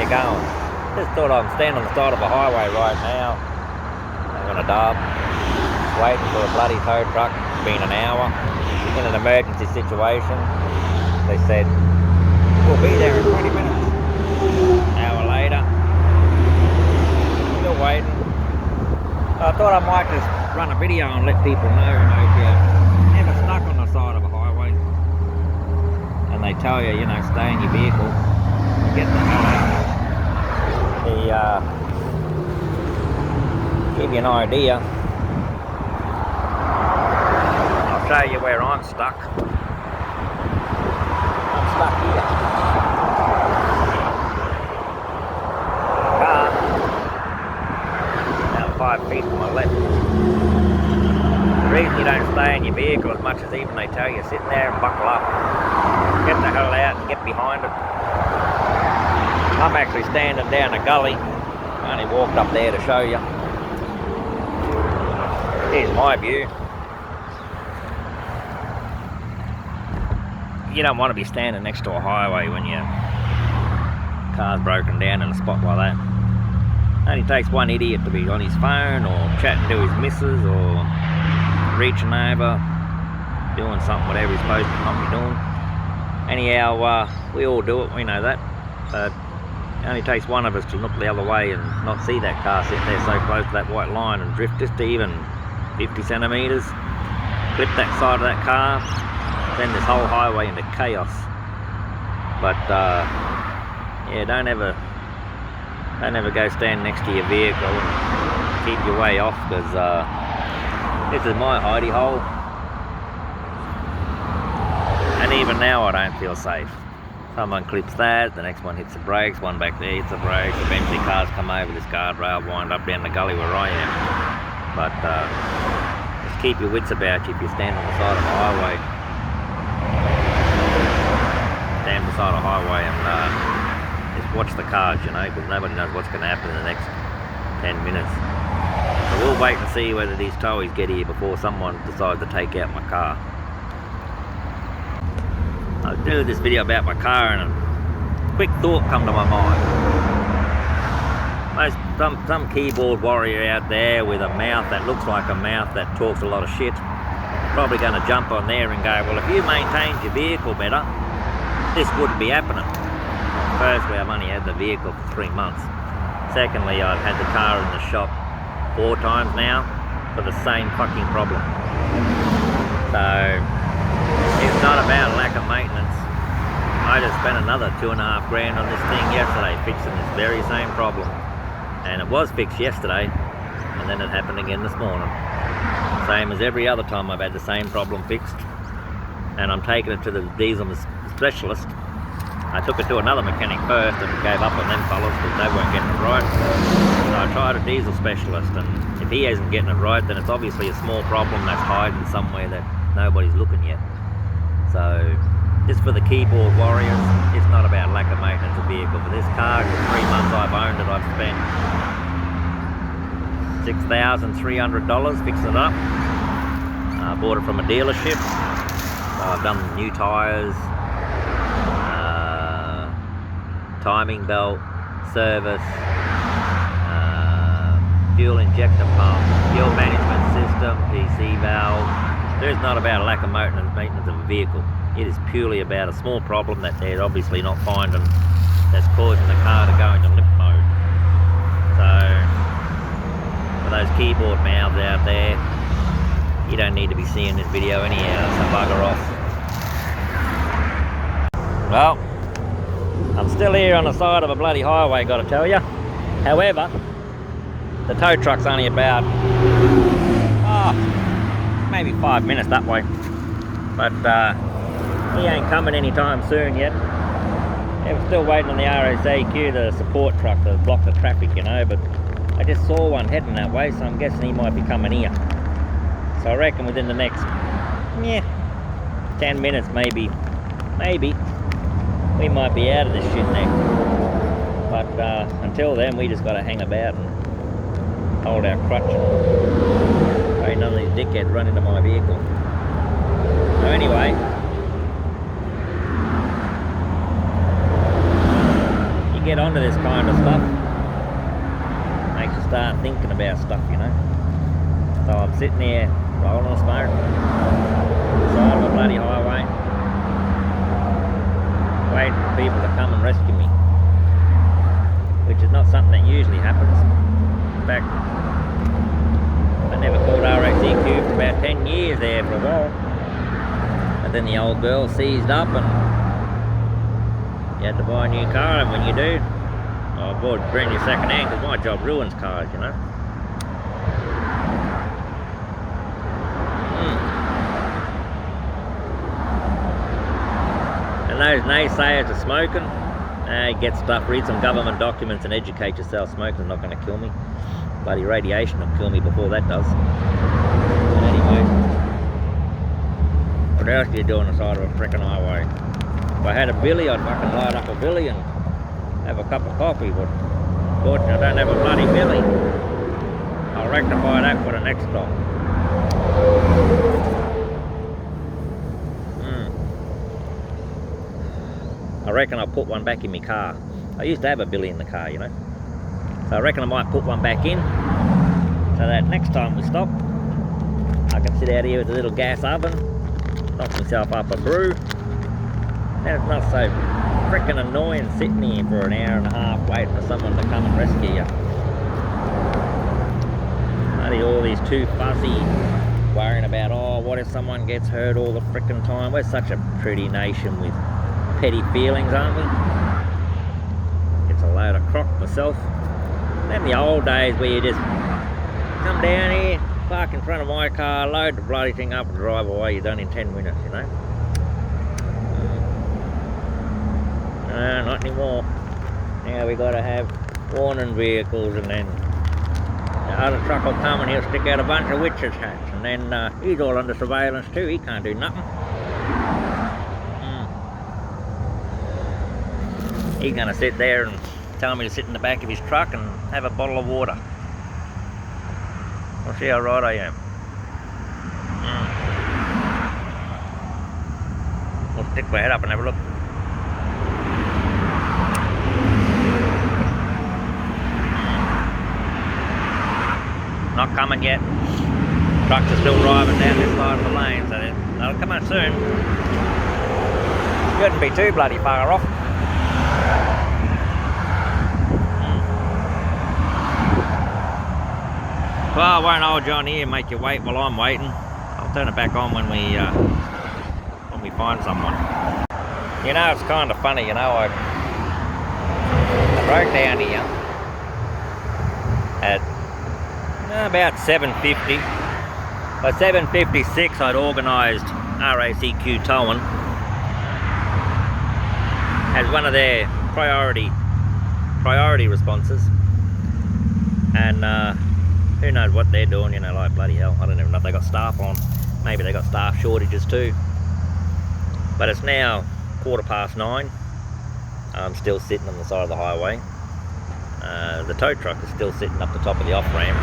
you going? Just thought I'm standing on the side of a highway right now. I'm on a dub, waiting for a bloody tow truck. It's been an hour. In an emergency situation. They said, we'll be there in 20 minutes. An hour later. Still waiting. I thought I might just run a video and let people know, if you're ever stuck on the side of a highway and they tell you, stay in your vehicle and get the hell out. Give you an idea. I'll show you where I'm stuck. I'm stuck here. Car. Now 5 feet to my left. The reason you don't stay in your vehicle as much as even they tell you, sit there and buckle up. Get the hell out and get behind it. I'm actually standing down a gully. I only walked up there to show you. Here's my view. You don't want to be standing next to a highway when your car's broken down in a spot like that. It only takes one idiot to be on his phone or chatting to his missus or reaching over, doing something, whatever he's supposed to not be doing. Anyhow, we all do it, we know that. But it only takes one of us to look the other way and not see that car sitting there so close to that white line and drift just even 50 centimetres, clip that side of that car, send this whole highway into chaos. But yeah, don't ever go stand next to your vehicle and keep your way off, because this is my hidey hole, and even now I don't feel safe. Someone clips that, the next one hits the brakes, one back there hits the brakes, eventually cars come over this guardrail, wind up down the gully where I am. But just keep your wits about you if you stand on the side of a highway. Stand beside a highway and just watch the cars, because nobody knows what's going to happen in the next 10 minutes. So we'll wait and see whether these towies get here before someone decides to take out my car. I was doing this video about my car and a quick thought come to my mind. Some keyboard warrior out there with a mouth that looks like a mouth that talks a lot of shit, probably going to jump on there and go, well, if you maintained your vehicle better, this wouldn't be happening. Firstly, I've only had the vehicle for 3 months. Secondly, I've had the car in the shop 4 times now for the same fucking problem. So it's not about lack of maintenance. I just spent another $2.5 grand on this thing yesterday fixing this very same problem. And it was fixed yesterday, and then it happened again this morning. Same as every other time I've had the same problem fixed. And I'm taking it to the diesel specialist. I took it to another mechanic first and gave up on them fellas because they weren't getting it right. So I tried a diesel specialist, and if he isn't getting it right, then it's obviously a small problem that's hiding somewhere that nobody's looking yet. So just for the keyboard warriors, it's not about lack of maintenance of vehicle. For this car, for 3 months I've owned it, I've spent $6,300 fixing it up. I bought it from a dealership. I've done new tyres, timing belt, service, fuel injector pump, fuel management system, PC valve. It's not about a lack of maintenance of a vehicle. It is purely about a small problem that they're obviously not finding that's causing the car to go into limp mode. So for those keyboard mouths out there, you don't need to be seeing this video anyhow, so bugger off. Well, I'm still here on the side of a bloody highway, gotta tell you. However, the tow truck's only about maybe 5 minutes that way, but he ain't coming anytime soon yet. Yeah, we're still waiting on the RACQ, the support truck, to block the traffic, but I just saw one heading that way, so I'm guessing he might be coming here. So I reckon within the next 10 minutes maybe we might be out of this shit now. But until then, we just got to hang about and hold our crutch and pray none of these dickheads run into my vehicle. So anyway, you get onto this kind of stuff, makes you start thinking about stuff, you know. So I'm sitting here rolling a smoke, side of a bloody highway, waiting for people to come and rescue me, which is not something that usually happens. In fact, I never called RACQ for about 10 years there for a while, and then the old girl seized up and you had to buy a new car, and when you do, I bought brand new second hand because my job ruins cars, you know. And those naysayers are smoking. Get stuff, read some government documents and educate yourself. Smoking's not going to kill me. Bloody radiation will kill me before that does. But anyway, what else do you do on the side of a frickin' highway? If I had a billy, I'd fucking light up a billy and have a cup of coffee, but fortunately I don't have a bloody billy. I'll rectify that for the next stop. I reckon I'll put one back in my car. I used to have a billy in the car, you know. So I reckon I might put one back in, so that next time we stop, I can sit out here with a little gas oven, knock myself up a brew, and it's not so frickin' annoying sitting here for an hour and a half waiting for someone to come and rescue you. Bloody all these too fussy, worrying about, oh, what if someone gets hurt all the frickin' time. We're such a pretty nation with petty feelings, aren't we? It's a load of crock myself. Them the old days where you just come down here, park in front of my car, load the bloody thing up and drive away. You're done in 10 minutes, you know. No, not anymore. Now we got to have warning vehicles, and then the other truck will come and he'll stick out a bunch of witches' hats, and then he's all under surveillance too. He can't do nothing. He's going to sit there and tell me to sit in the back of his truck and have a bottle of water. We'll see how right I am. We'll stick my head up and have a look. Not coming yet. Trucks are still driving down this side of the lane, so they'll come out soon. Shouldn't be too bloody far off. Well, I won't hold you on here and make you wait while I'm waiting. I'll turn it back on when we find someone. You know, it's kind of funny, you know, I broke down here at about 7:50. By 7:56 I'd organised RACQ towing as one of their priority responses, and who knows what they're doing, you know, like bloody hell, I don't even know if they got staff on. Maybe they got staff shortages too. But it's now 9:15. I'm still sitting on the side of the highway. The tow truck is still sitting up the top of the off ramp,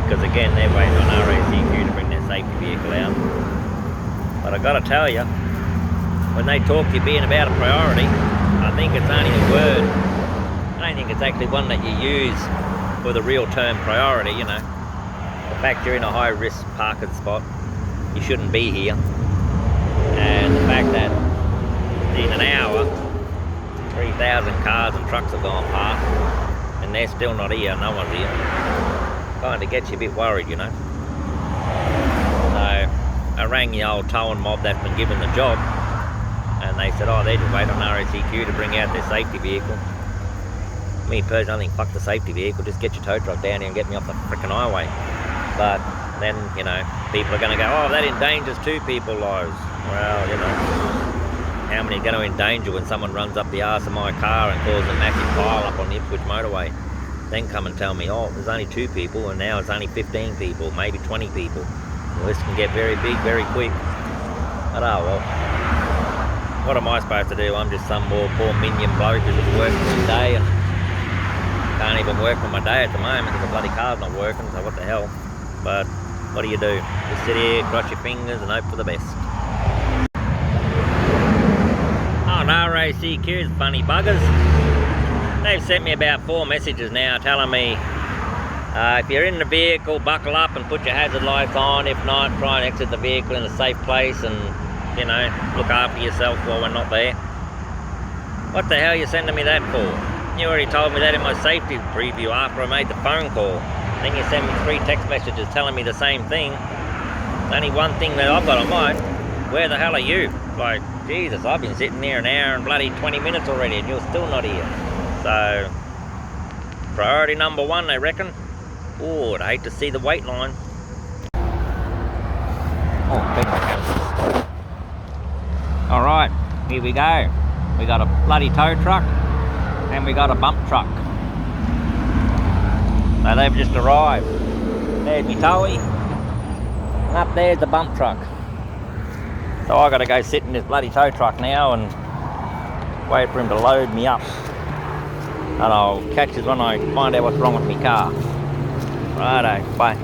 because again they're waiting on RACQ to bring their safety vehicle out. But I gotta tell you, when they talk to you being about a priority, I think it's only a word. I don't think it's actually one that you use for the real term priority, you know. The fact you're in a high risk parking spot, you shouldn't be here. And the fact that in an hour 3,000 cars and trucks have gone past and they're still not here, no one's here, kind of gets you a bit worried, you know. So I rang the old towing mob that's been given the job, and they said, oh, they're just waiting on RACQ to bring out their safety vehicle. Me personally, I think fuck the safety vehicle, just get your tow truck down here and get me off the frickin' highway. But then, you know, people are going to go, oh, that endangers 2 people's lives. Well, you know, how many are going to endanger when someone runs up the arse of my car and causes a massive pile up on the Ipswich motorway? Then come and tell me, oh, there's only 2 people and now it's only 15 people, maybe 20 people. Well, this can get very big very quick. But oh well, what am I supposed to do? I'm just some more poor minion bloke who's just working all day and can't even work on my day at the moment because the bloody car's not working, so what the hell. But what do? Just sit here, cross your fingers and hope for the best. Oh, no, RACQ, funny buggers. They've sent me about 4 messages now telling me if you're in the vehicle, buckle up and put your hazard lights on. If not, try and exit the vehicle in a safe place and, you know, look after yourself while we're not there. What the hell are you sending me that for? You already told me that in my safety preview after I made the phone call. Then you send me 3 text messages telling me the same thing. Only one thing that I've got on mine. Where the hell are you? Like, Jesus, I've been sitting here an hour and bloody 20 minutes already and you're still not here. So, priority number 1, I reckon. Oh, I'd hate to see the wait line. Oh, alright, here we go. We got a bloody tow truck and we got a bump truck. So they've just arrived. There's me towie. And up there's the bump truck. So I gotta go sit in this bloody tow truck now and wait for him to load me up. And I'll catch you when I find out what's wrong with my car. Righto, bye.